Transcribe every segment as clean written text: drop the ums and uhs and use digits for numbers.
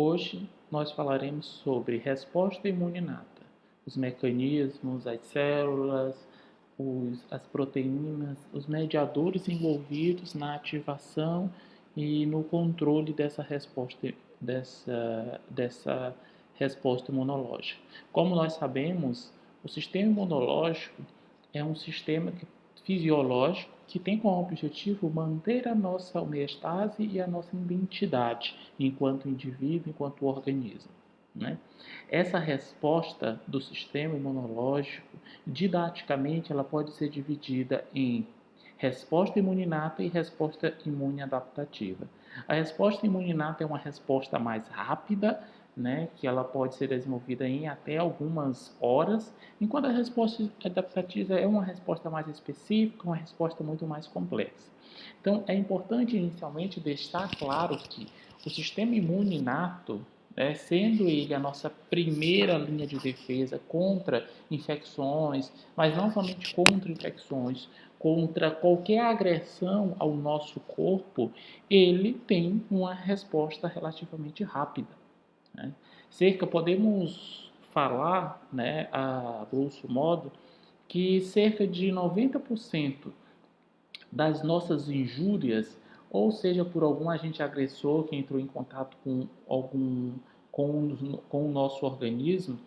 Hoje nós falaremos sobre resposta imune inata, os mecanismos, as células, as proteínas, os mediadores envolvidos na ativação e no controle dessa resposta imunológica. Como nós sabemos, o sistema imunológico é um sistema fisiológico que tem como objetivo manter a nossa homeostase e a nossa identidade enquanto indivíduo, enquanto organismo, né? Essa resposta do sistema imunológico, didaticamente, ela pode ser dividida em resposta imune inata e resposta imune adaptativa. A resposta imune inata é uma resposta mais rápida, né, que ela pode ser desenvolvida em até algumas horas, enquanto a resposta adaptativa é uma resposta mais específica, uma resposta muito mais complexa. Então, é importante inicialmente deixar claro que o sistema imune inato, sendo ele a nossa primeira linha de defesa contra infecções, mas não somente contra infecções, contra qualquer agressão ao nosso corpo, ele tem uma resposta relativamente rápida, né? Podemos falar, né, a grosso modo, que cerca de 90% das nossas injúrias, ou seja, por algum agente agressor que entrou em contato com o nosso organismo,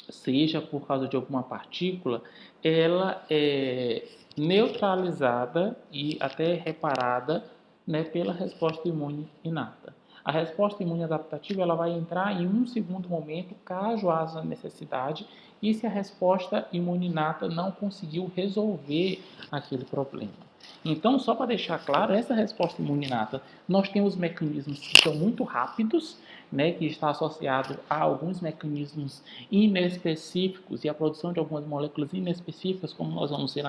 seja por causa de alguma partícula, ela é neutralizada e até reparada, né, pela resposta imune inata. A resposta imune adaptativa ela vai entrar em um segundo momento, caso haja necessidade, e se a resposta imune inata não conseguiu resolver aquele problema. Então, só para deixar claro, essa resposta imune inata, nós temos mecanismos que são muito rápidos, né, que está associado a alguns mecanismos inespecíficos e a produção de algumas moléculas inespecíficas, como nós vamos ver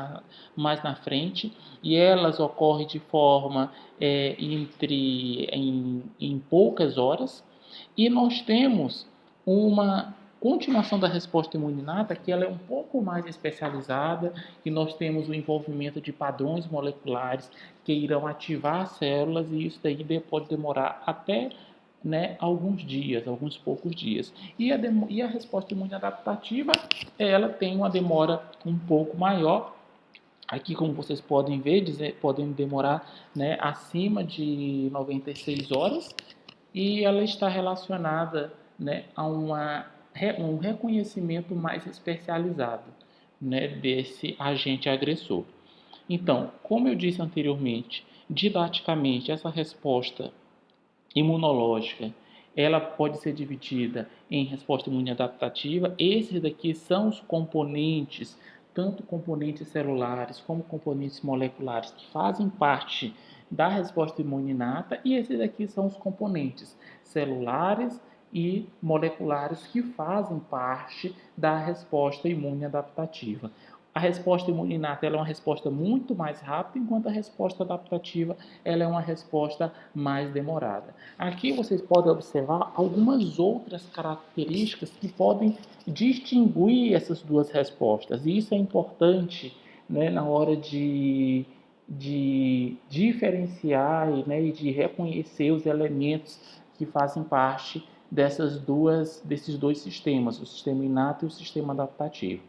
mais na frente, e elas ocorrem de forma em poucas horas, e nós temos uma continuação da resposta imune inata, que ela é um pouco mais especializada, e nós temos o envolvimento de padrões moleculares que irão ativar as células, e isso daí pode demorar até, né, alguns dias, alguns poucos dias. E a resposta imune adaptativa, ela tem uma demora um pouco maior. Aqui, como vocês podem ver, podem demorar, né, acima de 96 horas, e ela está relacionada, né, a um reconhecimento mais especializado, né, desse agente agressor. Então, como eu disse anteriormente, didaticamente, essa resposta imunológica, ela pode ser dividida em resposta imune adaptativa. Esses daqui são os componentes, tanto componentes celulares como componentes moleculares, que fazem parte da resposta imune inata, e esses daqui são os componentes celulares e moleculares que fazem parte da resposta imune adaptativa. A resposta imune inata é uma resposta muito mais rápida, enquanto a resposta adaptativa ela é uma resposta mais demorada. Aqui vocês podem observar algumas outras características que podem distinguir essas duas respostas. E isso é importante, né, na hora de diferenciar, né, e de reconhecer os elementos que fazem parte desses dois sistemas, o sistema inato e o sistema adaptativo.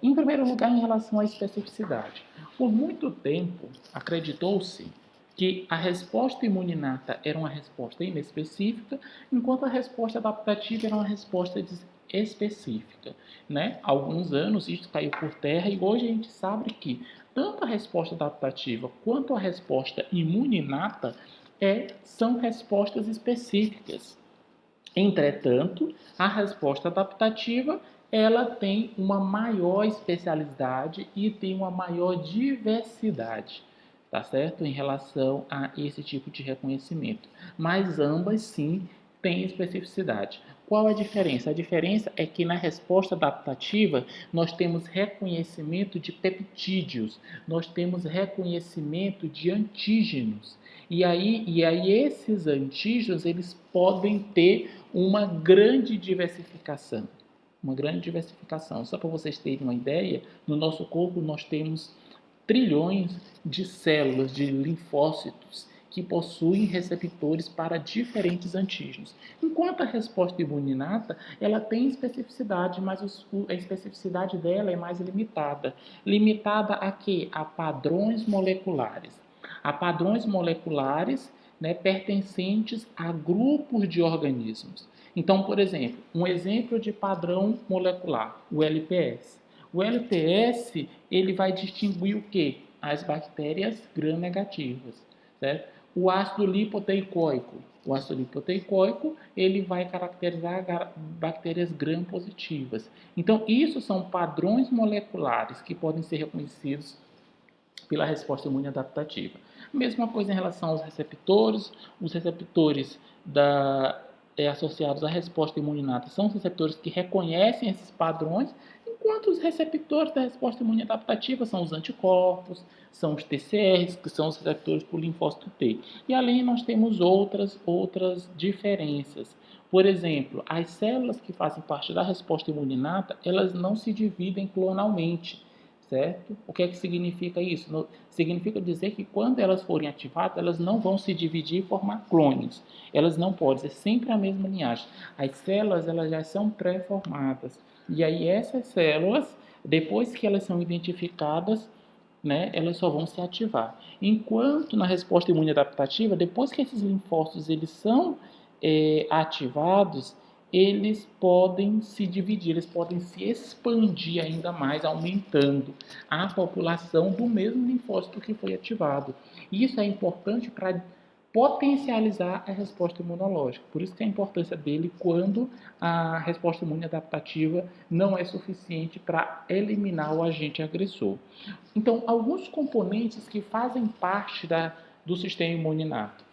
Em primeiro lugar, em relação à especificidade. Por muito tempo, acreditou-se que a resposta imune inata era uma resposta inespecífica, enquanto a resposta adaptativa era uma resposta específica, né? Há alguns anos isso caiu por terra, e hoje a gente sabe que tanto a resposta adaptativa quanto a resposta imune inata são respostas específicas. Entretanto, a resposta adaptativa ela tem uma maior especialidade e tem uma maior diversidade, tá certo? Em relação a esse tipo de reconhecimento. Mas ambas sim têm especificidade. Qual a diferença? A diferença é que na resposta adaptativa nós temos reconhecimento de peptídeos, nós temos reconhecimento de antígenos. E aí esses antígenos eles podem ter uma grande diversificação. Uma grande diversificação. Só para vocês terem uma ideia, no nosso corpo nós temos trilhões de células, de linfócitos, que possuem receptores para diferentes antígenos. Enquanto a resposta imune inata, ela tem especificidade, mas a especificidade dela é mais limitada. Limitada a quê? A padrões moleculares. A padrões moleculares, né, pertencentes a grupos de organismos. Então, por exemplo, um exemplo de padrão molecular, o LPS. O LPS, ele vai distinguir o quê? As bactérias gram-negativas, certo? O ácido lipoteicoico. O ácido lipoteicoico, ele vai caracterizar bactérias gram-positivas. Então, isso são padrões moleculares que podem ser reconhecidos pela resposta imune adaptativa. Mesma coisa em relação aos receptores. Os receptores associados à resposta imune inata são os receptores que reconhecem esses padrões, enquanto os receptores da resposta imune adaptativa são os anticorpos, são os TCRs, que são os receptores para o linfócito T. E além nós temos outras diferenças. Por exemplo, as células que fazem parte da resposta imune inata, elas não se dividem clonalmente, certo? O que é que significa isso? Significa dizer que quando elas forem ativadas, elas não vão se dividir e formar clones. Elas não podem, é sempre a mesma linhagem. As células, elas já são pré-formadas. E aí essas células, depois que elas são identificadas, né, elas só vão se ativar. Enquanto na resposta imune adaptativa, depois que esses linfócitos eles são ativados, eles podem se dividir, eles podem se expandir ainda mais, aumentando a população do mesmo linfócito que foi ativado. Isso é importante para potencializar a resposta imunológica. Por isso que a importância dele quando a resposta imune adaptativa não é suficiente para eliminar o agente agressor. Então, alguns componentes que fazem parte do sistema imune inato: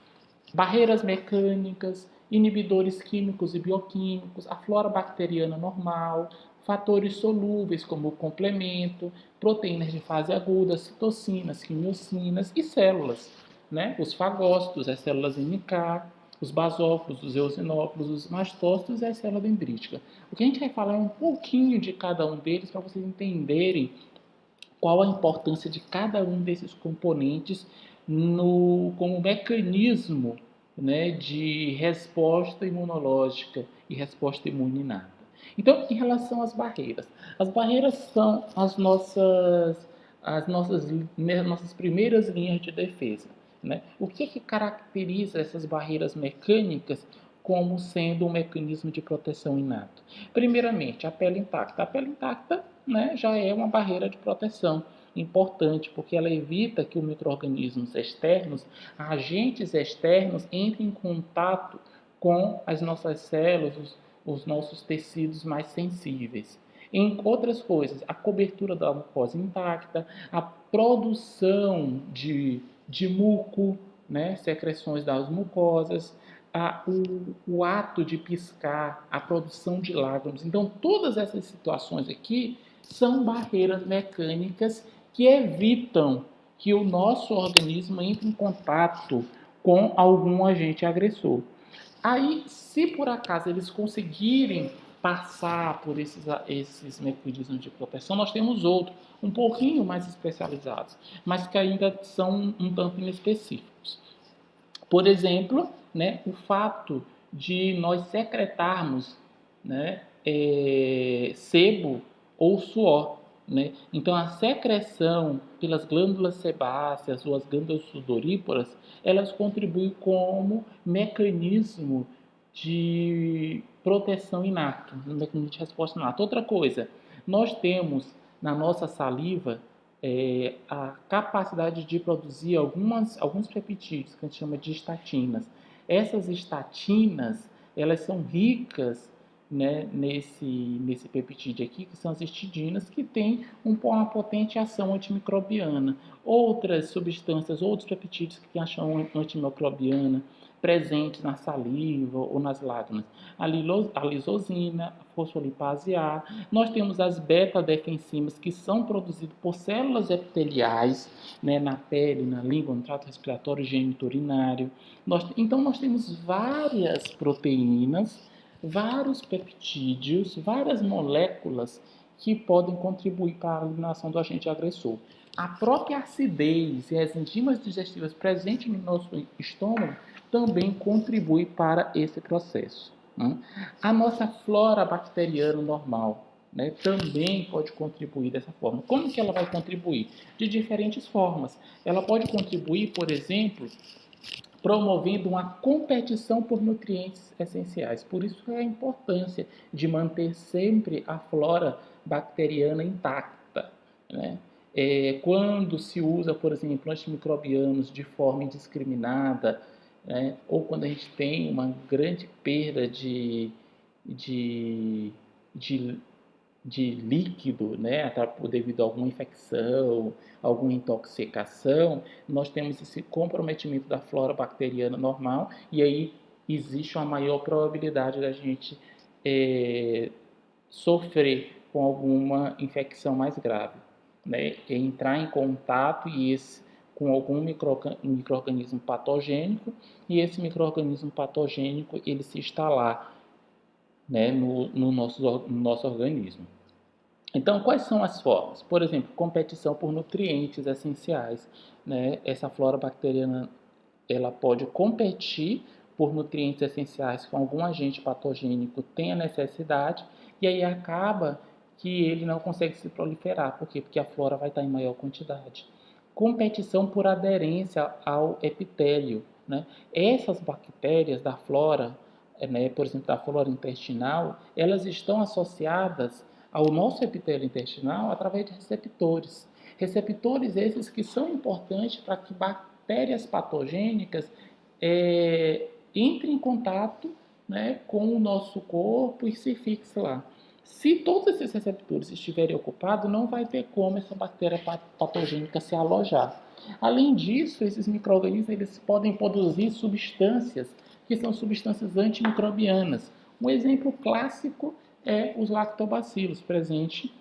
barreiras mecânicas, inibidores químicos e bioquímicos, a flora bacteriana normal, fatores solúveis como o complemento, proteínas de fase aguda, citocinas, quimiocinas e células, né? Os fagócitos, as células NK, os basófilos, os eosinófilos, os mastócitos e a célula dendrítica. O que a gente vai falar é um pouquinho de cada um deles para vocês entenderem qual a importância de cada um desses componentes como mecanismo, né, de resposta imunológica e resposta imune inata. Então, em relação às barreiras são nossas primeiras linhas de defesa, né? O que caracteriza essas barreiras mecânicas como sendo um mecanismo de proteção inato? Primeiramente, a pele intacta. A pele intacta, né, já é uma barreira de proteção importante, porque ela evita que os micro-organismos externos, agentes externos, entrem em contato com as nossas células, os nossos tecidos mais sensíveis. Em outras coisas, a cobertura da mucosa intacta, a produção de muco, né, secreções das mucosas, o ato de piscar, a produção de lágrimas. Então, todas essas situações aqui são barreiras mecânicas que evitam que o nosso organismo entre em contato com algum agente agressor. Aí, se por acaso eles conseguirem passar por esses mecanismos de proteção, nós temos outros, um pouquinho mais especializados, mas que ainda são um tanto inespecíficos. Por exemplo, né, o fato de nós secretarmos, né, sebo ou suor, né? Então, a secreção pelas glândulas sebáceas ou as glândulas sudoríparas, elas contribuem como mecanismo de proteção inato, um mecanismo de resposta inata. Outra coisa, nós temos na nossa saliva a capacidade de produzir alguns peptídeos que a gente chama de estatinas. Essas estatinas, elas são ricas, né, nesse peptídeo aqui, que são as histidinas, que têm uma potente ação antimicrobiana. Outras substâncias, outros peptídeos que têm ação antimicrobiana, presentes na saliva ou nas lágrimas. A lisozina, a fosfolipase A. Nós temos as beta-defensimas, que são produzidas por células epiteliais, né, na pele, na língua, no trato respiratório, geniturinário. Então, nós temos várias proteínas, vários peptídeos, várias moléculas que podem contribuir para a eliminação do agente agressor. A própria acidez e as enzimas digestivas presentes no nosso estômago também contribuem para esse processo. Né? A nossa flora bacteriana normal, né, também pode contribuir dessa forma. Como que ela vai contribuir? De diferentes formas. Ela pode contribuir, por exemplo, promovendo uma competição por nutrientes essenciais. Por isso é a importância de manter sempre a flora bacteriana intacta, né? Quando se usa, por exemplo, antimicrobianos de forma indiscriminada, né? Ou quando a gente tem uma grande perda de, de de líquido, né, devido a alguma infecção, alguma intoxicação, nós temos esse comprometimento da flora bacteriana normal e aí existe uma maior probabilidade da gente sofrer com alguma infecção mais grave, né, entrar em contato com algum microorganismo patogênico e esse microorganismo patogênico ele se instalar, né, no nosso organismo. Então, quais são as formas? Por exemplo, competição por nutrientes essenciais, né? Essa flora bacteriana ela pode competir por nutrientes essenciais que algum agente patogênico tenha necessidade e aí acaba que ele não consegue se proliferar. Por quê? Porque a flora vai estar em maior quantidade. Competição por aderência ao epitélio, né? Essas bactérias da flora, né, por exemplo, da flora intestinal, elas estão associadas ao nosso epitélio intestinal através de receptores. Receptores esses que são importantes para que bactérias patogênicas entrem em contato, né, com o nosso corpo e se fixem lá. Se todos esses receptores estiverem ocupados, não vai ter como essa bactéria patogênica se alojar. Além disso, esses micro-organismos eles podem produzir substâncias que são substâncias antimicrobianas. Um exemplo clássico é os lactobacilos, presente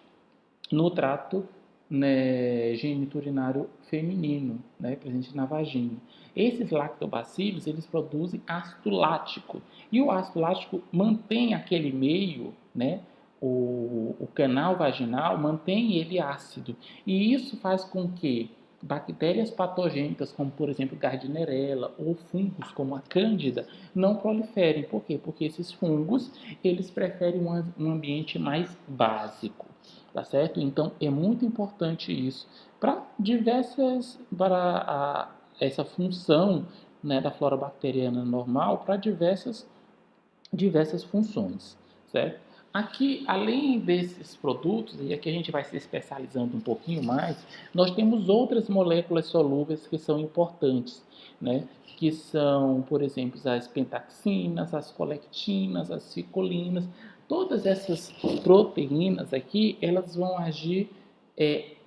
no trato, né, geniturinário feminino, né, presente na vagina. Esses lactobacilos, eles produzem ácido lático. E o ácido lático mantém aquele meio, né, o canal vaginal, mantém ele ácido. E isso faz com que bactérias patogênicas, como por exemplo Gardnerella, ou fungos como a Cândida, não proliferem. Por quê? Porque esses fungos, eles preferem um ambiente mais básico, tá certo? Então é muito importante isso para essa função, né, da flora bacteriana normal para diversas funções, certo? Aqui, além desses produtos, e aqui a gente vai se especializando um pouquinho mais, nós temos outras moléculas solúveis que são importantes, né? Que são, por exemplo, as pentaxinas, as colectinas, as cicolinas. Todas essas proteínas aqui, elas vão agir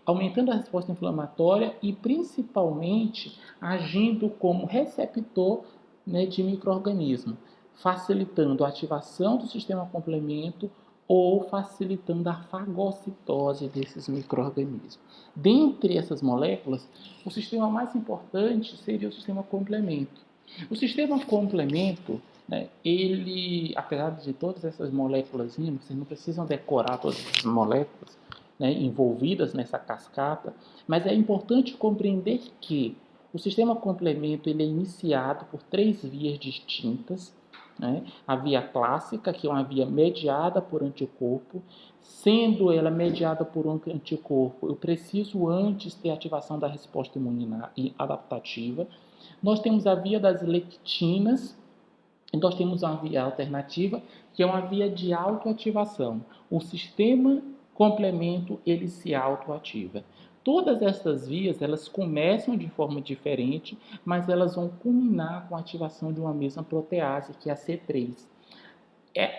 aumentando a resposta inflamatória e principalmente agindo como receptor, né, de micro-organismo, facilitando a ativação do sistema complemento ou facilitando a fagocitose desses micro-organismos. Dentre essas moléculas, o sistema mais importante seria o sistema complemento. O sistema complemento, né, ele, apesar de todas essas moléculas, vocês não precisam decorar todas as moléculas, né, envolvidas nessa cascata, mas é importante compreender que o sistema complemento ele é iniciado por três vias distintas, né? A via clássica, que é uma via mediada por anticorpo, sendo ela mediada por um anticorpo, eu preciso antes ter ativação da resposta imune adaptativa. Nós temos a via das lectinas, e nós temos uma via alternativa, que é uma via de autoativação. O sistema complemento, ele se autoativa. Todas essas vias, elas começam de forma diferente, mas elas vão culminar com a ativação de uma mesma protease, que é a C3.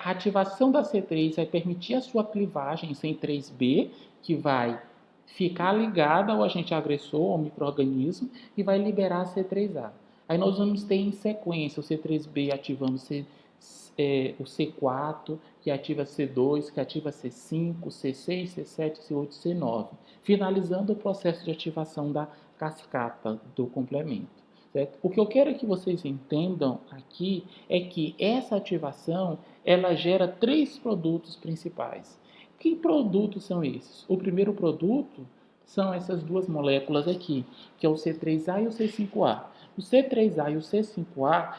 A ativação da C3 vai permitir a sua clivagem em C3b, que vai ficar ligada ao agente agressor, ao microorganismo, e vai liberar a C3a. Aí nós vamos ter em sequência o C3b ativando o C4, que ativa C2, que ativa C5, C6, C7, C8, C9, finalizando o processo de ativação da cascata do complemento. Certo? O que eu quero que vocês entendam aqui é que essa ativação ela gera três produtos principais. Que produtos são esses? O primeiro produto são essas duas moléculas aqui, que é o C3A e o C5A. O C3A e o C5A,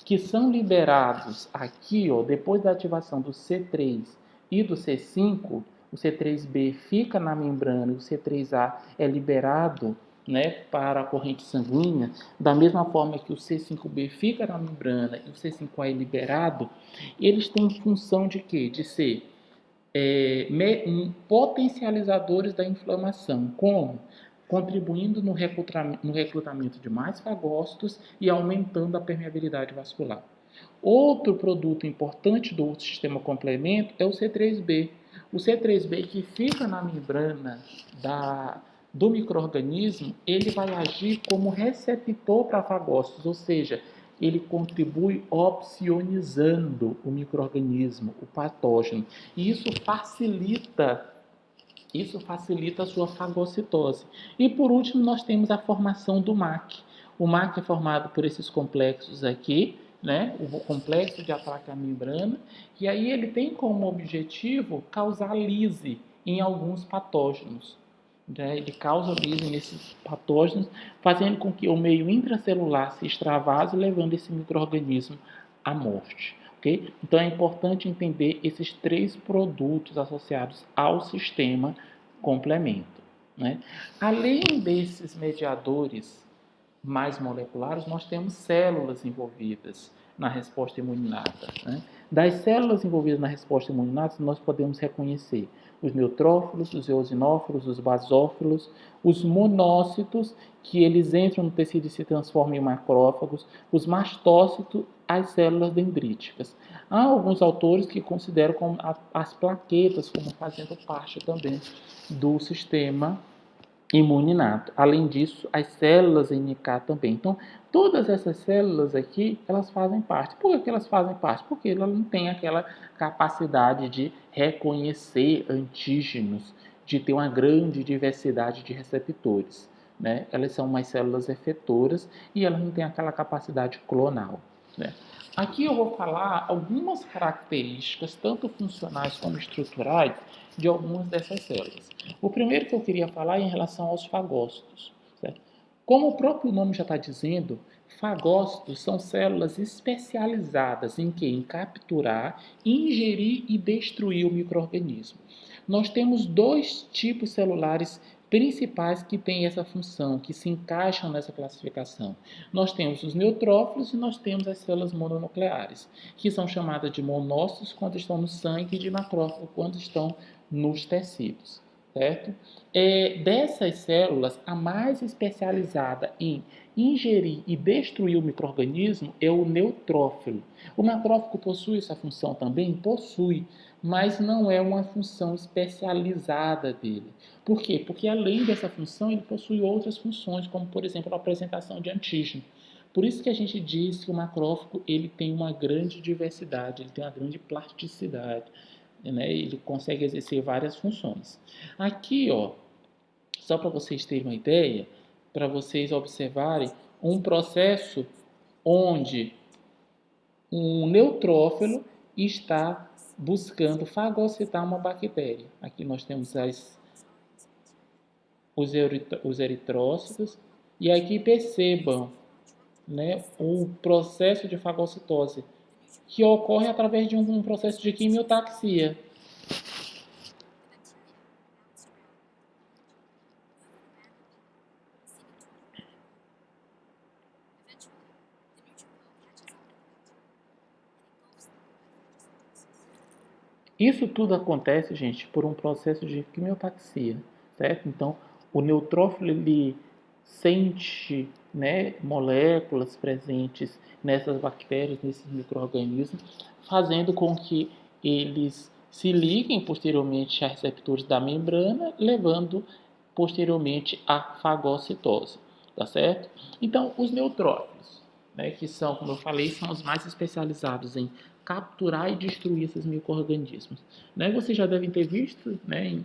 que são liberados aqui, ó, depois da ativação do C3 e do C5, o C3B fica na membrana e o C3A é liberado, né, para a corrente sanguínea, da mesma forma que o C5B fica na membrana e o C5A é liberado, eles têm função de quê? De ser potencializadores da inflamação, como contribuindo no recrutamento de mais fagócitos e aumentando a permeabilidade vascular. Outro produto importante do sistema complemento é o C3b. O C3b que fica na membrana do micro-organismo, ele vai agir como receptor para fagócitos, ou seja, ele contribui opsonizando o micro-organismo, o patógeno. E isso facilita a sua fagocitose. E por último, nós temos a formação do MAC. O MAC é formado por esses complexos aqui, né? O complexo de placa membrana, e aí ele tem como objetivo causar lise em alguns patógenos. Né? Ele causa lise nesses patógenos, fazendo com que o meio intracelular se extravase, levando esse micro-organismo à morte. Okay? Então é importante entender esses três produtos associados ao sistema complemento. Né? Além desses mediadores mais moleculares, nós temos células envolvidas na resposta imunológica. Né? Das células envolvidas na resposta imunológica, nós podemos reconhecer os neutrófilos, os eosinófilos, os basófilos, os monócitos, que eles entram no tecido e se transformam em macrófagos, os mastócitos, as células dendríticas. Há alguns autores que consideram como as plaquetas como fazendo parte também do sistema imune inato. Além disso, as células NK também. Então, todas essas células aqui, elas fazem parte. Por que elas fazem parte? Porque elas não têm aquela capacidade de reconhecer antígenos, de ter uma grande diversidade de receptores. Né? Elas são umas células efetoras e elas não têm aquela capacidade clonal. Né? Aqui eu vou falar algumas características, tanto funcionais como estruturais, de algumas dessas células. O primeiro que eu queria falar é em relação aos fagócitos. Certo? Como o próprio nome já está dizendo, fagócitos são células especializadas em que? Em capturar, ingerir e destruir o micro-organismo. Nós temos dois tipos celulares principais que têm essa função, que se encaixam nessa classificação. Nós temos os neutrófilos e nós temos as células mononucleares, que são chamadas de monócitos quando estão no sangue e de macrófago quando estão nos tecidos. Certo? Dessas células, a mais especializada em ingerir e destruir o micro-organismo é o neutrófilo. O macrófago possui essa função também? Possui, mas não é uma função especializada dele. Por quê? Porque além dessa função, ele possui outras funções, como por exemplo a apresentação de antígeno. Por isso que a gente diz que o macrófago ele tem uma grande diversidade, ele tem uma grande plasticidade. Né? Ele consegue exercer várias funções. Aqui, ó, só para vocês terem uma ideia, para vocês observarem um processo onde um neutrófilo está buscando fagocitar uma bactéria. Aqui nós temos os eritrócitos e aqui percebam, né, o processo de fagocitose que ocorre através de um processo de quimiotaxia. Isso tudo acontece, gente, por um processo de quimiotaxia, certo? Então, o neutrófilo ele sente, né, moléculas presentes nessas bactérias, nesses micro-organismos, fazendo com que eles se liguem posteriormente a receptores da membrana, levando posteriormente à fagocitose, tá certo? Então, os neutrófilos, né, que são, como eu falei, são os mais especializados em capturar e destruir esses micro-organismos. Né? Vocês já devem ter visto, né,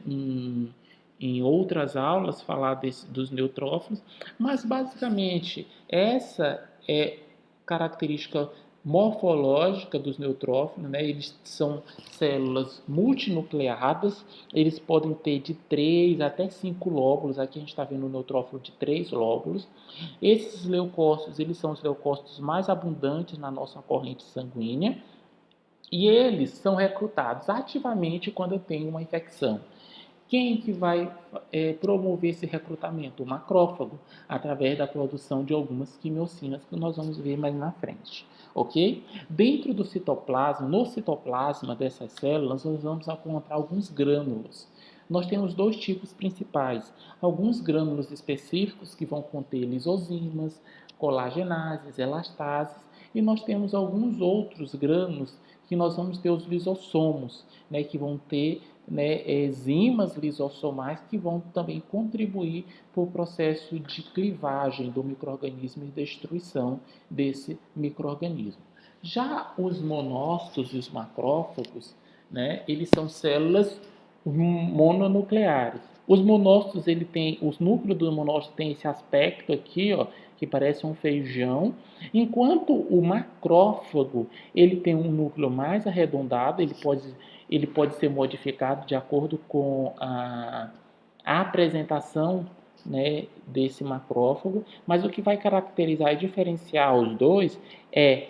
em outras aulas falar dos neutrófilos, mas basicamente essa é característica morfológica dos neutrófilos, né? Eles são células multinucleadas, eles podem ter de 3 até 5 lóbulos, aqui a gente está vendo um neutrófilo de 3 lóbulos. Esses leucócitos, eles são os leucócitos mais abundantes na nossa corrente sanguínea, e eles são recrutados ativamente quando tem uma infecção. Quem que vai promover esse recrutamento? O macrófago, através da produção de algumas quimiocinas que nós vamos ver mais na frente, ok? Dentro do citoplasma, no citoplasma dessas células, nós vamos encontrar alguns grânulos. Nós temos dois tipos principais, alguns grânulos específicos que vão conter lisosomas, colagenases, elastases, e nós temos alguns outros grânulos que nós vamos ter os lisossomos, né, que vão ter, né, enzimas lisossomais que vão também contribuir para o processo de clivagem do micro-organismo e destruição desse micro-organismo. Já os monócitos e os macrófagos, né, eles são células mononucleares. Os monócitos, os núcleos do monócito tem esse aspecto aqui, ó, que parece um feijão, enquanto o macrófago ele tem um núcleo mais arredondado, ele pode ser modificado de acordo com a apresentação, né, desse macrófago, mas o que vai caracterizar e diferenciar os dois é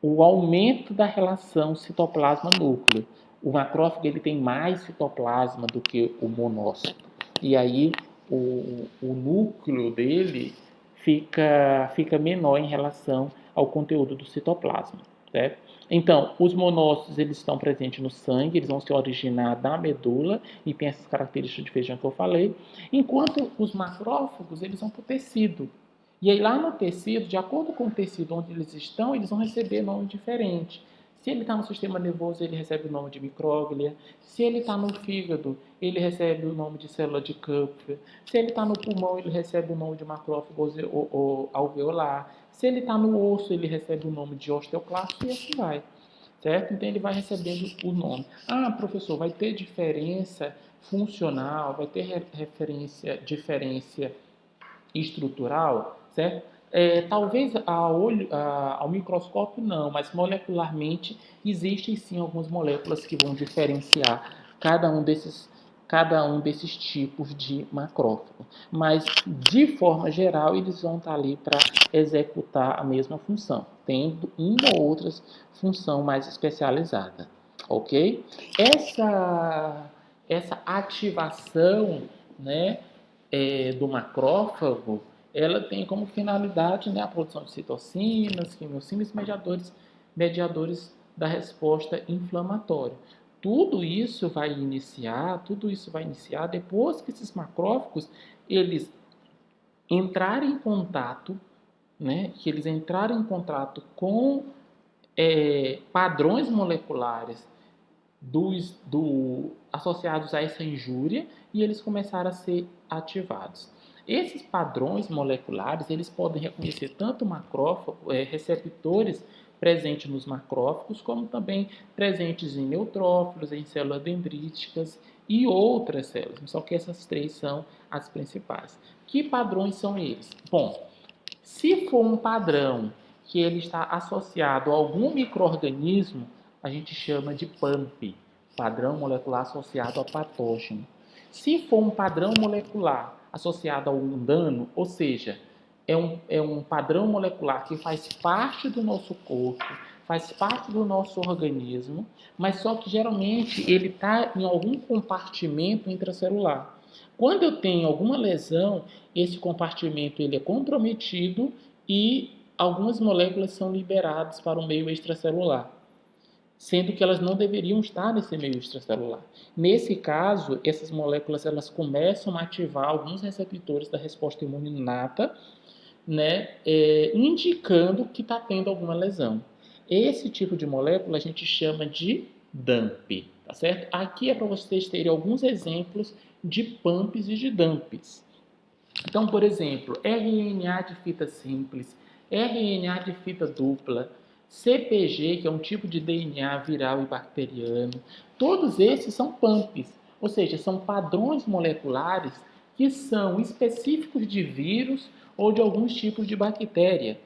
o aumento da relação citoplasma-núcleo. O macrófago ele tem mais citoplasma do que o monócito, e aí o núcleo dele fica menor em relação ao conteúdo do citoplasma, certo? Então, os monócitos eles estão presentes no sangue, eles vão se originar da medula e tem essas características de feijão que eu falei, enquanto os macrófagos eles vão para o tecido. E aí lá no tecido, de acordo com o tecido onde eles estão, eles vão receber nome diferente. Se ele está no sistema nervoso, ele recebe o nome de micróglia. Se ele está no fígado, ele recebe o nome de célula de Kupffer. Se ele está no pulmão, ele recebe o nome de macrófago alveolar. Se ele está no osso, ele recebe o nome de osteoclasto e assim vai. Certo? Então ele vai recebendo o nome. Ah, professor, vai ter diferença funcional, vai ter diferença estrutural, certo? Talvez ao microscópio não, mas molecularmente existem sim algumas moléculas que vão diferenciar cada um desses tipos de macrófago. Mas, de forma geral, eles vão estar ali para executar a mesma função, tendo uma ou outra função mais especializada, ok? Essa ativação, né, do macrófago, ela tem como finalidade, né, a produção de citocinas, quimiocinas e mediadores da resposta inflamatória. Tudo isso vai iniciar depois que esses macrófagos eles entrarem em contato, né, que eles entrarem em contato com padrões moleculares associados a essa injúria e eles começaram a ser ativados. Esses padrões moleculares eles podem reconhecer tanto receptores presentes nos macrófagos, como também presentes em neutrófilos, em células dendríticas e outras células. Só que essas três são as principais. Que padrões são eles? Bom, se for um padrão que ele está associado a algum micro-organismo, a gente chama de PAMP, padrão molecular associado a patógeno. Se for um padrão molecular associado a um dano, ou seja, é um padrão molecular que faz parte do nosso corpo, faz parte do nosso organismo, mas só que geralmente ele está em algum compartimento intracelular. Quando eu tenho alguma lesão, esse compartimento ele é comprometido e algumas moléculas são liberadas para o meio extracelular, sendo que elas não deveriam estar nesse meio extracelular. Nesse caso, essas moléculas elas começam a ativar alguns receptores da resposta imune inata, né, indicando que está tendo alguma lesão. Esse tipo de molécula a gente chama de DAMP, tá certo? Aqui é para vocês terem alguns exemplos de PAMPs e de DAMPs. Então, por exemplo, RNA de fita simples, RNA de fita dupla, CpG, que é um tipo de DNA viral e bacteriano, todos esses são PAMPs, ou seja, são padrões moleculares que são específicos de vírus ou de alguns tipos de bactéria,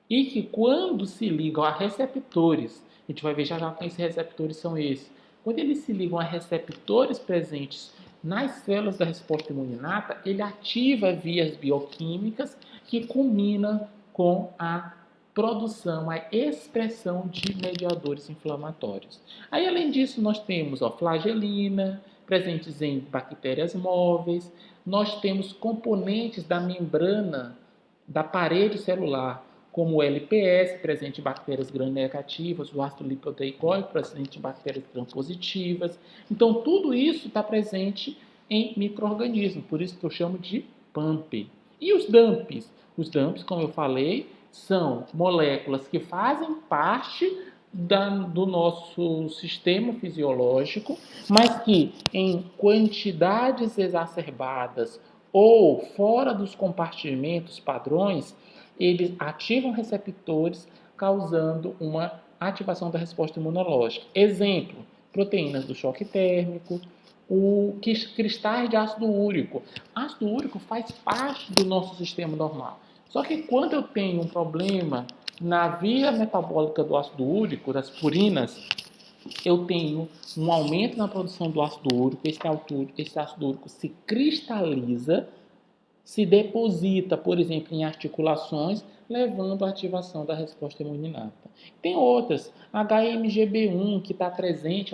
e que quando se ligam a receptores, a gente vai ver já quais receptores são esses. Quando eles se ligam a receptores presentes nas células da resposta imune inata, ele ativa vias bioquímicas que culminam com a produção, a expressão de mediadores inflamatórios. Aí, além disso, nós temos flagelina, presentes em bactérias móveis, nós temos componentes da membrana da parede celular, como o LPS, presente em bactérias gram-negativas, o ácido lipoteicóico, presente em bactérias gram-positivas. Então, tudo isso está presente em micro-organismos, por isso que eu chamo de PAMP. E os DAMPs? Os DAMPs, como eu falei, são moléculas que fazem parte do nosso sistema fisiológico, mas que em quantidades exacerbadas ou fora dos compartimentos padrões, eles ativam receptores, causando uma ativação da resposta imunológica. Exemplo, proteínas do choque térmico, cristais de ácido úrico. Ácido úrico faz parte do nosso sistema normal. Só que quando eu tenho um problema na via metabólica do ácido úrico, das purinas, eu tenho um aumento na produção do ácido úrico. Esse ácido úrico se cristaliza, se deposita, por exemplo, em articulações, levando à ativação da resposta imunológica. Tem outras, HMGB1, que está presente,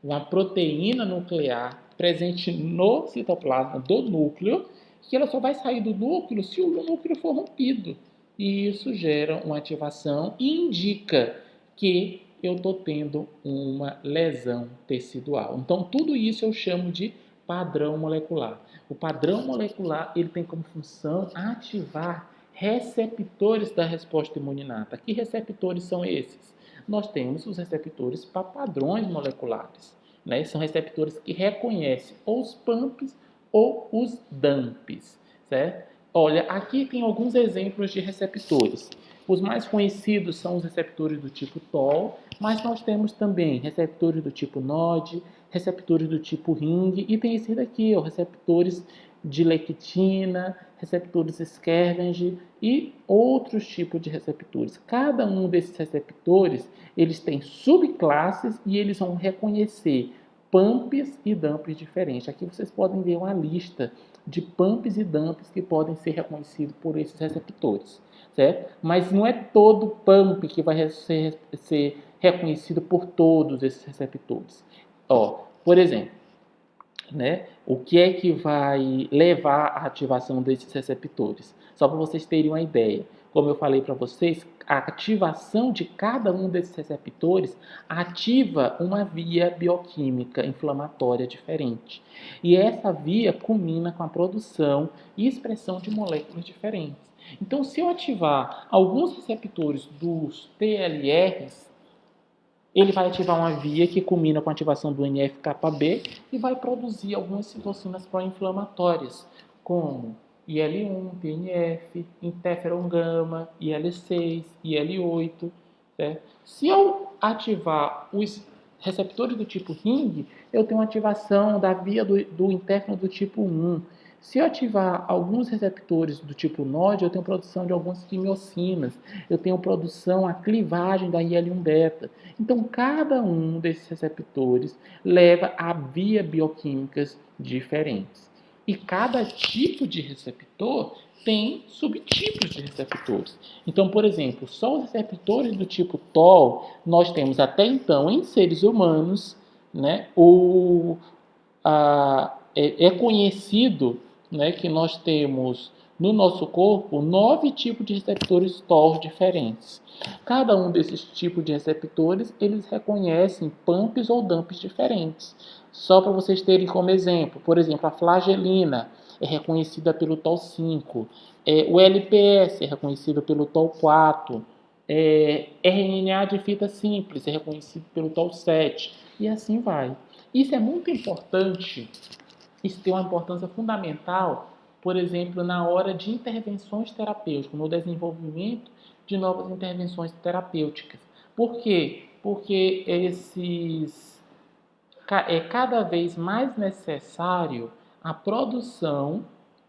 uma proteína nuclear presente no citoplasma do núcleo, que ela só vai sair do núcleo se o núcleo for rompido. E isso gera uma ativação e indica que eu estou tendo uma lesão tecidual. Então, tudo isso eu chamo de padrão molecular. O padrão molecular ele tem como função ativar receptores da resposta imunológica. Que receptores são esses? Nós temos os receptores para padrões moleculares. Né? São receptores que reconhecem ou os PAMPs ou os DAMPs. Certo? Olha, aqui tem alguns exemplos de receptores. Os mais conhecidos são os receptores do tipo TOL, mas nós temos também receptores do tipo NOD, receptores do tipo ring, e tem esse daqui, receptores de lectina, receptores Scavenger e outros tipos de receptores. Cada um desses receptores, eles têm subclasses e eles vão reconhecer PAMPs e DAMPs diferentes. Aqui vocês podem ver uma lista de PAMPs e DAMPs que podem ser reconhecidos por esses receptores, certo? Mas não é todo PAMP que vai ser reconhecido por todos esses receptores. Por exemplo, né, o que é que vai levar à ativação desses receptores? Só para vocês terem uma ideia. Como eu falei para vocês, a ativação de cada um desses receptores ativa uma via bioquímica inflamatória diferente. E essa via culmina com a produção e expressão de moléculas diferentes. Então, se eu ativar alguns receptores dos TLRs, ele vai ativar uma via que culmina com a ativação do NF-κB e vai produzir algumas citocinas pró-inflamatórias, como IL-1, TNF, interferon gama, IL-6, IL-8. Certo? Se eu ativar os receptores do tipo ring, eu tenho uma ativação da via do interferon do tipo 1. Se eu ativar alguns receptores do tipo NOD, eu tenho produção de algumas quimiocinas, eu tenho produção, a clivagem da IL-1-beta. Então, cada um desses receptores leva a via bioquímicas diferentes. E cada tipo de receptor tem subtipos de receptores. Então, por exemplo, só os receptores do tipo TOL, nós temos até então em seres humanos, né, é conhecido, né, que nós temos no nosso corpo 9 tipos de receptores TOR diferentes. Cada um desses tipos de receptores, eles reconhecem PAMPs ou DAMPs diferentes. Só para vocês terem como exemplo, por exemplo, a flagelina é reconhecida pelo TOL5, o LPS é reconhecido pelo TOL4, RNA de fita simples é reconhecido pelo TOL7, e assim vai. Isso é muito importante. Isso tem uma importância fundamental, por exemplo, na hora de intervenções terapêuticas, no desenvolvimento de novas intervenções terapêuticas. Por quê? Porque é cada vez mais necessário a produção,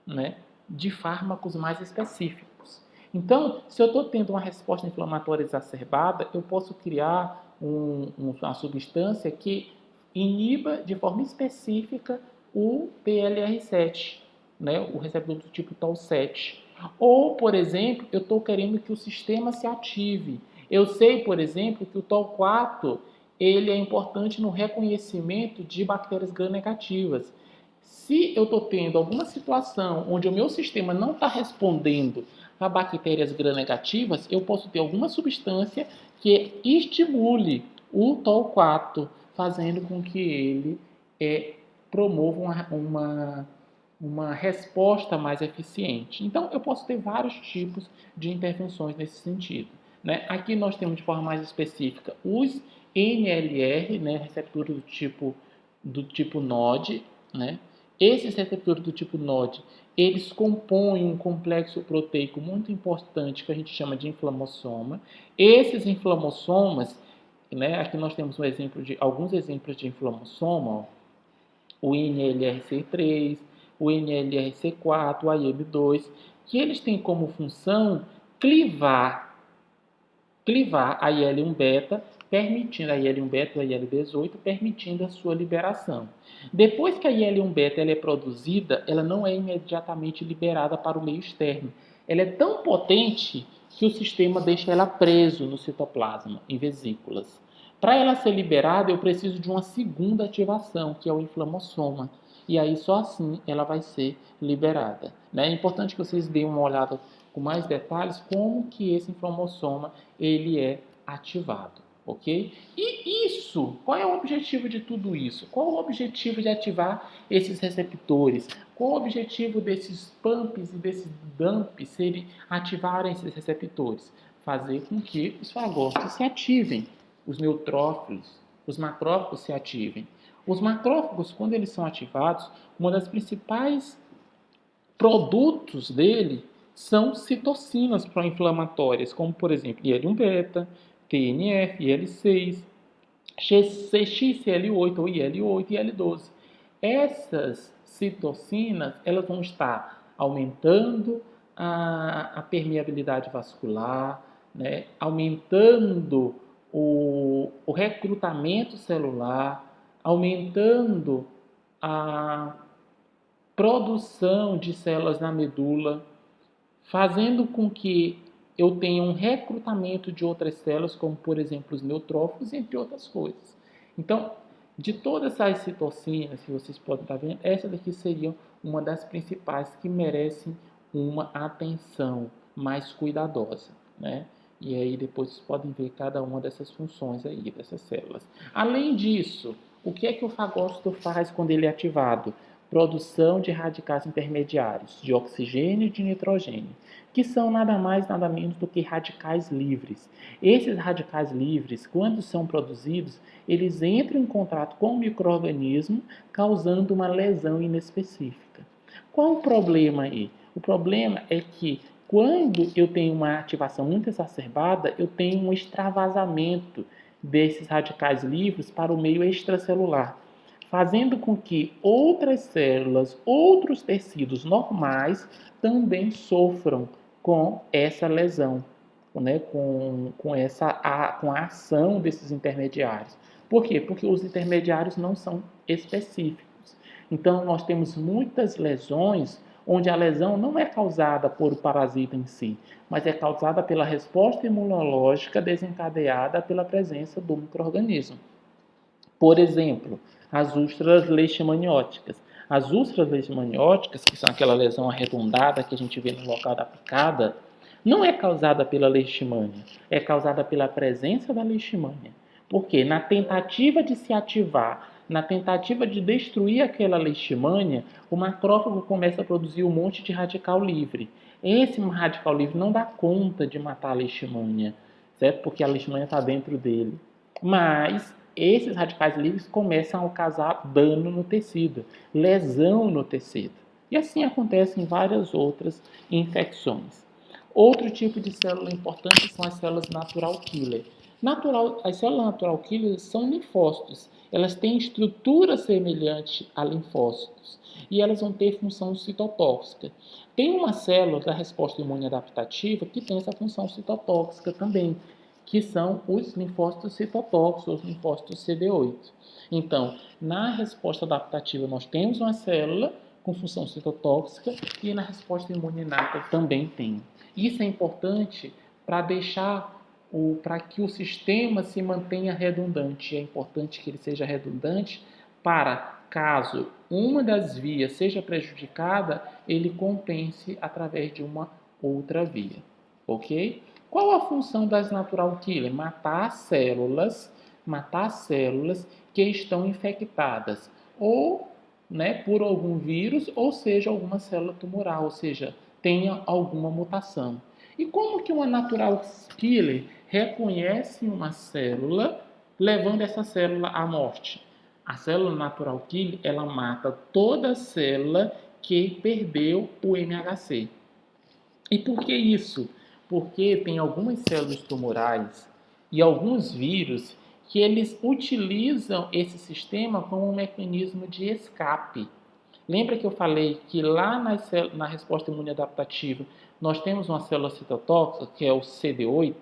né, de fármacos mais específicos. Então, se eu estou tendo uma resposta inflamatória exacerbada, eu posso criar uma substância que iniba de forma específica o TLR7, né, o receptor do tipo TOL7. Ou, por exemplo, eu estou querendo que o sistema se ative. Eu sei, por exemplo, que o TOL4 ele é importante no reconhecimento de bactérias gram-negativas. Se eu estou tendo alguma situação onde o meu sistema não está respondendo a bactérias gram-negativas, eu posso ter alguma substância que estimule o TOL4, fazendo com que ele promova uma resposta mais eficiente. Então, eu posso ter vários tipos de intervenções nesse sentido. Né? Aqui nós temos de forma mais específica os NLR, né, receptores do tipo NOD, né? Esses receptores do tipo NOD, eles compõem um complexo proteico muito importante que a gente chama de inflamossoma. Esses inflamossomas, né, aqui nós temos alguns exemplos de inflamossoma, ó, o NLRC3, o NLRC4, o IAM2, que eles têm como função clivar a IL-1 beta, permitindo a IL-1 beta ou a IL-18, permitindo a sua liberação. Depois que a IL-1 beta ela é produzida, ela não é imediatamente liberada para o meio externo. Ela é tão potente que o sistema deixa ela preso no citoplasma, em vesículas. Para ela ser liberada, eu preciso de uma segunda ativação, que é o inflamossoma. E aí só assim ela vai ser liberada. É importante que vocês deem uma olhada com mais detalhes como que esse inflamossoma ele é ativado, ok? E isso, qual é o objetivo de tudo isso? Qual o objetivo de ativar esses receptores? Qual o objetivo desses pumps e desses dumps ativarem esses receptores? Fazer com que os fagócitos se ativem, os neutrófilos, os macrófagos se ativem. Os macrófagos, quando eles são ativados, uma das principais produtos dele são citocinas pró-inflamatórias, como por exemplo IL-1 beta, TNF, IL-6, CXCL8 ou IL-8 e IL-12. Essas citocinas elas vão estar aumentando a permeabilidade vascular, né? Aumentando o recrutamento celular, aumentando a produção de células na medula, fazendo com que eu tenha um recrutamento de outras células, como por exemplo os neutrófilos, entre outras coisas. Então, de todas essas citocinas que vocês podem estar vendo, essa daqui seria uma das principais que merecem uma atenção mais cuidadosa, né? E aí depois vocês podem ver cada uma dessas funções aí, dessas células. Além disso, o que é que o fagócito faz quando ele é ativado? Produção de radicais intermediários, de oxigênio e de nitrogênio, que são nada mais nada menos do que radicais livres. Esses radicais livres, quando são produzidos, eles entram em contato com o micro-organismo, causando uma lesão inespecífica. Qual o problema aí? O problema é que quando eu tenho uma ativação muito exacerbada, eu tenho um extravasamento desses radicais livres para o meio extracelular, fazendo com que outras células, outros tecidos normais também sofram com essa lesão, né? com a ação desses intermediários. Por quê? Porque os intermediários não são específicos. Então, nós temos muitas lesões onde a lesão não é causada por o parasita em si, mas é causada pela resposta imunológica desencadeada pela presença do micro-organismo. Por exemplo, as úlceras leishmanióticas. As úlceras leishmanióticas, que são aquela lesão arredondada que a gente vê no local da picada, não é causada pela leishmania, é causada pela presença da leishmania. Porque na tentativa de se ativar, na tentativa de destruir aquela leishmania, o macrófago começa a produzir um monte de radical livre. Esse radical livre não dá conta de matar a leishmania, certo? Porque a leishmania está dentro dele. Mas esses radicais livres começam a causar dano no tecido, lesão no tecido. E assim acontece em várias outras infecções. Outro tipo de célula importante são as células natural killer. As células natural killer são linfócitos. elas têm estrutura semelhante a linfócitos e elas vão ter função citotóxica. Tem uma célula da resposta imune adaptativa que tem essa função citotóxica também, que são os linfócitos citotóxicos, os linfócitos CD8. Então, na resposta adaptativa, nós temos uma célula com função citotóxica e na resposta imune inata também tem. Isso é importante para que o sistema se mantenha redundante. É importante que ele seja redundante para, caso uma das vias seja prejudicada, ele compense através de uma outra via. Ok? Qual a função das natural killer? Matar células que estão infectadas ou, né, por algum vírus, ou seja, alguma célula tumoral, ou seja, tenha alguma mutação. E como que uma natural killer reconhece uma célula, levando essa célula à morte? A célula natural killer, ela mata toda célula que perdeu o MHC. E por que isso? Porque tem algumas células tumorais e alguns vírus que eles utilizam esse sistema como um mecanismo de escape. Lembra que eu falei que lá na resposta imune adaptativa nós temos uma célula citotóxica, que é o CD8?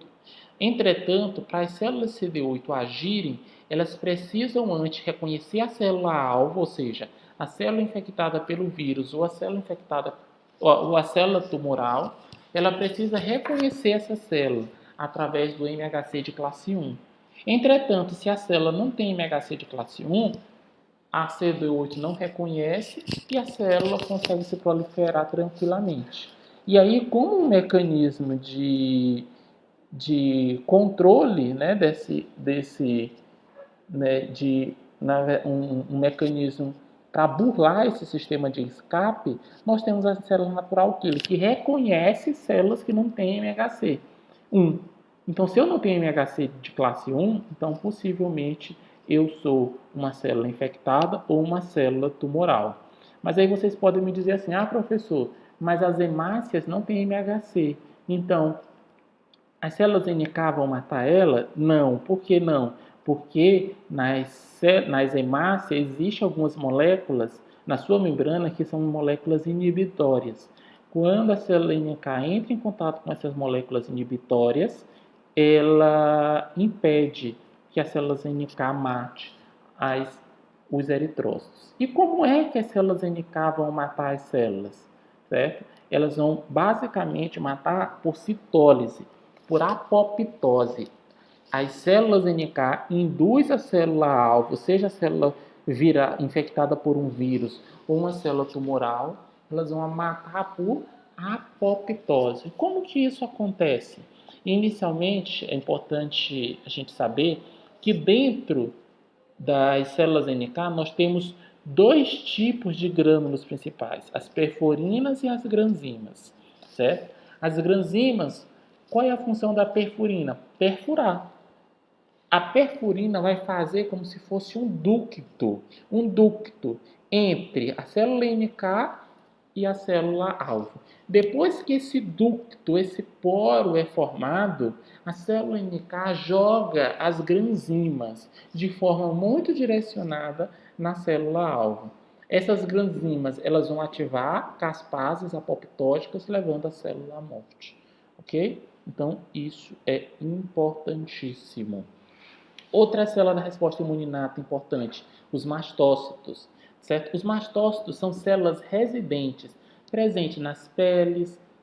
Entretanto, para as células CD8 agirem, elas precisam antes reconhecer a célula-alvo, ou seja, a célula infectada pelo vírus ou a célula infectada ou a célula tumoral, ela precisa reconhecer essa célula através do MHC de classe 1. Entretanto, se a célula não tem MHC de classe 1, a CD8 não reconhece e a célula consegue se proliferar tranquilamente. E aí, como um mecanismo de controle, né, um mecanismo para burlar esse sistema de escape, nós temos a célula natural killer, que reconhece células que não têm MHC 1. Então, se eu não tenho MHC de classe 1, então possivelmente eu sou uma célula infectada ou uma célula tumoral. Mas aí vocês podem me dizer assim, professor, mas as hemácias não têm MHC. Então, as células NK vão matar ela? Não. Por que não? Porque nas hemácias existem algumas moléculas na sua membrana que são moléculas inibitórias. Quando a célula NK entra em contato com essas moléculas inibitórias, ela impede que as células NK mate os eritrócitos. E como é que as células NK vão matar as células? Certo? Elas vão basicamente matar por citólise, por apoptose. As células NK induzem a célula-alvo, seja a célula infectada por um vírus ou uma célula tumoral, elas vão matar por apoptose. Como que isso acontece? Inicialmente, é importante a gente saber que dentro das células NK nós temos dois tipos de grânulos principais, as perforinas e as granzimas, certo? As granzimas, qual é a função da perfurina? Perfurar. A perfurina vai fazer como se fosse um ducto entre a célula NK e a célula-alvo. Depois que esse ducto, esse poro é formado, a célula NK joga as granzimas de forma muito direcionada na célula-alvo. Essas granzimas elas vão ativar caspases apoptóticas, levando a célula à morte. Ok? Então, isso é importantíssimo. Outra célula da resposta imune inata importante, os mastócitos. Certo? Os mastócitos são células residentes, presentes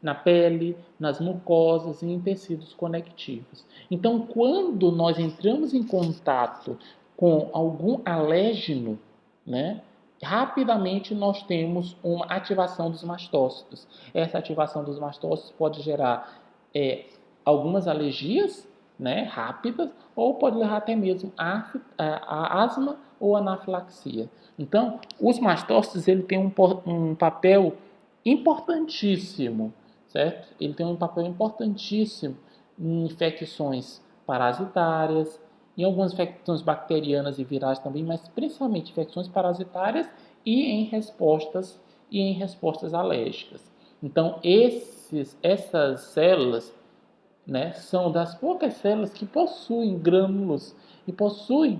na pele, nas mucosas e em tecidos conectivos. Então, quando nós entramos em contato com algum alérgeno, né, rapidamente nós temos uma ativação dos mastócitos. Essa ativação dos mastócitos pode gerar algumas alergias, né, rápidas, ou pode levar até mesmo a asma ou anafilaxia. Então, os mastócitos ele tem um papel importantíssimo, certo? Ele tem um papel importantíssimo em infecções parasitárias, em algumas infecções bacterianas e virais também, mas principalmente infecções parasitárias e em respostas alérgicas. Então, essas células, né, são das poucas células que possuem grânulos e possuem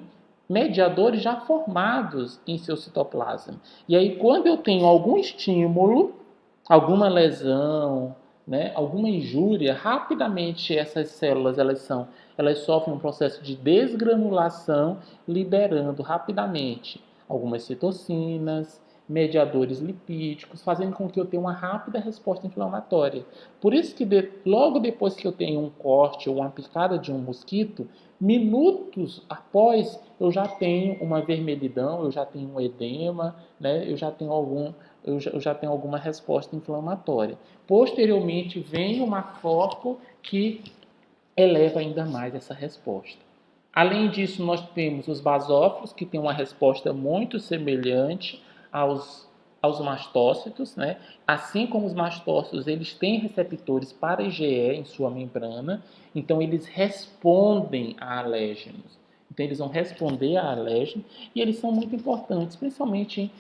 mediadores já formados em seu citoplasma. E aí, quando eu tenho algum estímulo, alguma lesão, né, alguma injúria, rapidamente essas células elas sofrem um processo de desgranulação, liberando rapidamente algumas citocinas, mediadores lipídicos, fazendo com que eu tenha uma rápida resposta inflamatória. Por isso que logo depois que eu tenho um corte ou uma picada de um mosquito, minutos após eu já tenho uma vermelhidão, eu já tenho um edema, né? Eu já tenho alguma resposta inflamatória. Posteriormente vem o macrófago que eleva ainda mais essa resposta. Além disso, nós temos os basófilos, que têm uma resposta muito semelhante aos mastócitos, né? Assim como os mastócitos, eles têm receptores para IgE em sua membrana, então eles respondem a alérgenos. Então eles vão responder a alérgenos e eles são muito importantes, principalmente em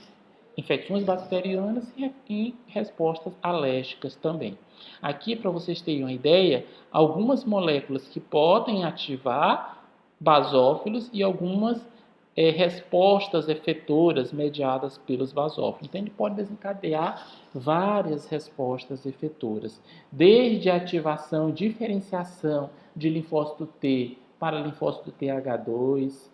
infecções bacterianas e em respostas alérgicas também. Aqui, para vocês terem uma ideia, algumas moléculas que podem ativar basófilos e algumas respostas efetoras mediadas pelos basófilos. Então, ele pode desencadear várias respostas efetoras, desde a ativação, diferenciação de linfócito T para linfócito TH2,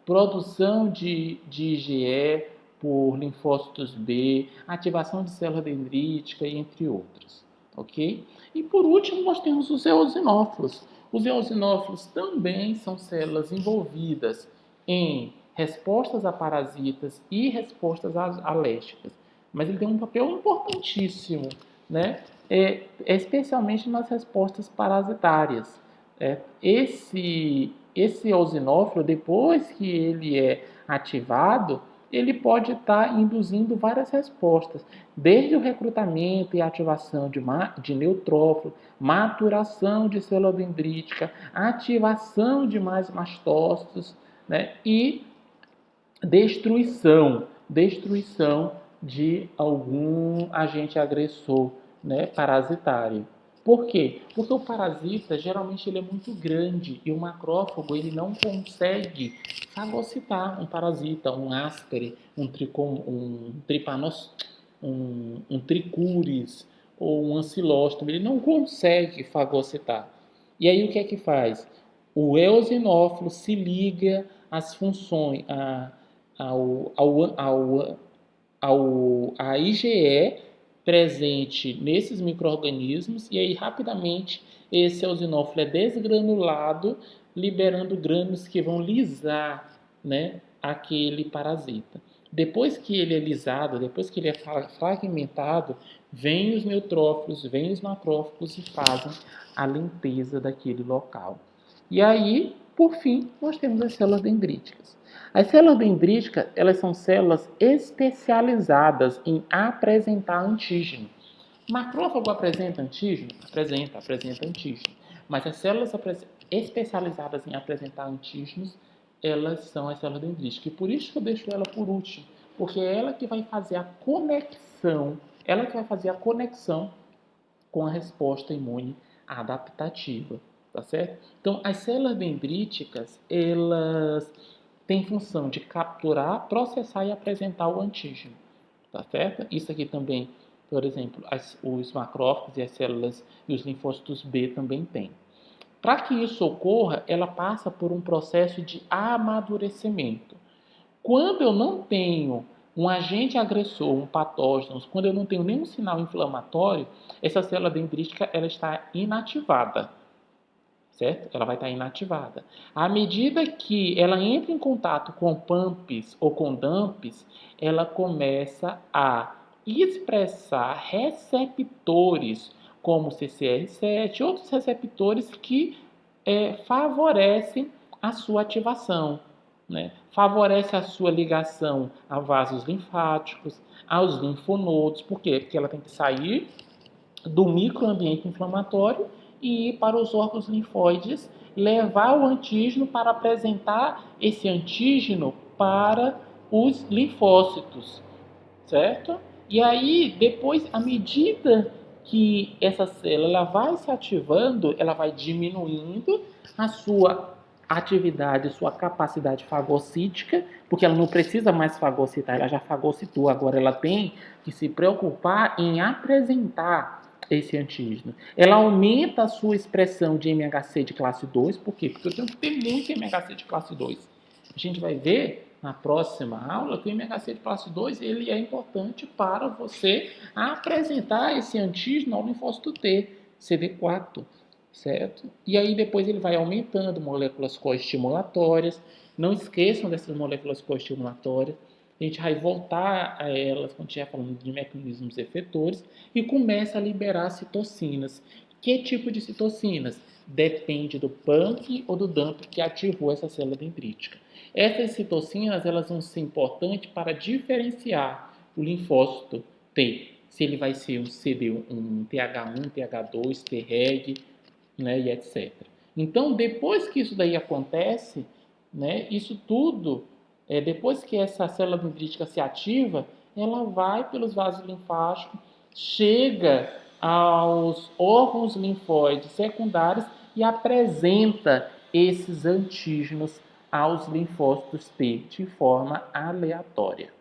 produção de IgE por linfócitos B, ativação de célula dendrítica, entre outros. Ok? E por último, nós temos os eosinófilos. Os eosinófilos também são células envolvidas em respostas a parasitas e respostas alérgicas. Mas ele tem um papel importantíssimo, né? Especialmente nas respostas parasitárias. Esse eosinófilo, depois que ele é ativado, ele pode estar induzindo várias respostas, desde o recrutamento e ativação de neutrófilo, maturação de célula dendrítica, ativação de mais mastócitos, né? E destruição de algum agente agressor, né, parasitário. Por quê? Porque o parasita, geralmente, ele é muito grande e o macrófago ele não consegue fagocitar um parasita, um áspere, um tricúris ou um ancilóstomo. Ele não consegue fagocitar. E aí o que é que faz? O eosinófilo se liga às funções, a IgE presente nesses micro-organismos e aí rapidamente esse eosinófilo é desgranulado, liberando grânulos que vão lisar, né, aquele parasita. Depois que ele é lisado, depois que ele é fragmentado, vêm os neutrófilos, vêm os macrófagos e fazem a limpeza daquele local. E aí, por fim, nós temos as células dendríticas. As células dendríticas, elas são células especializadas em apresentar antígeno. Macrófago apresenta antígeno? Apresenta antígeno. Mas as células especializadas em apresentar antígenos, elas são as células dendríticas. E por isso que eu deixo ela por último, porque é ela que vai fazer a conexão com a resposta imune adaptativa, tá certo? Então, as células dendríticas, elas têm função de capturar, processar e apresentar o antígeno, tá certo? Isso aqui também, por exemplo, os macrófagos e as células e os linfócitos B também têm. Para que isso ocorra, ela passa por um processo de amadurecimento. Quando eu não tenho um agente agressor, um patógeno, quando eu não tenho nenhum sinal inflamatório, essa célula dendrítica ela está inativada, certo? Ela vai estar inativada. À medida que ela entra em contato com PAMPs ou com DAMPs, ela começa a expressar receptores como CCR7 e outros receptores que favorecem a sua ativação, né? Favorece a sua ligação a vasos linfáticos, aos linfonodos. Por quê? Porque ela tem que sair do microambiente inflamatório e ir para os órgãos linfóides, levar o antígeno para apresentar esse antígeno para os linfócitos, certo? E aí, depois, à medida que essa célula ela vai se ativando, ela vai diminuindo a sua atividade, sua capacidade fagocítica, porque ela não precisa mais fagocitar, ela já fagocitou, agora ela tem que se preocupar em apresentar esse antígeno. Ela aumenta a sua expressão de MHC de classe 2, por quê? Porque eu tenho que ter muito MHC de classe 2. A gente vai ver na próxima aula que o MHC de classe 2 ele é importante para você apresentar esse antígeno ao linfócito T, CD4, certo? E aí depois ele vai aumentando moléculas coestimulatórias. Não esqueçam dessas moléculas coestimulatórias. A gente vai voltar a elas quando estiver falando de mecanismos efetores e começa a liberar citocinas. Que tipo de citocinas? Depende do pump ou do dump que ativou essa célula dendrítica. Essas citocinas elas vão ser importantes para diferenciar o linfócito T, se ele vai ser um CD1, um TH1, TH2, Treg, né, e etc. Então, depois que isso daí acontece, né, isso tudo, depois que essa célula dendrítica se ativa, ela vai pelos vasos linfáticos, chega aos órgãos linfóides secundários e apresenta esses antígenos aos linfócitos T de forma aleatória.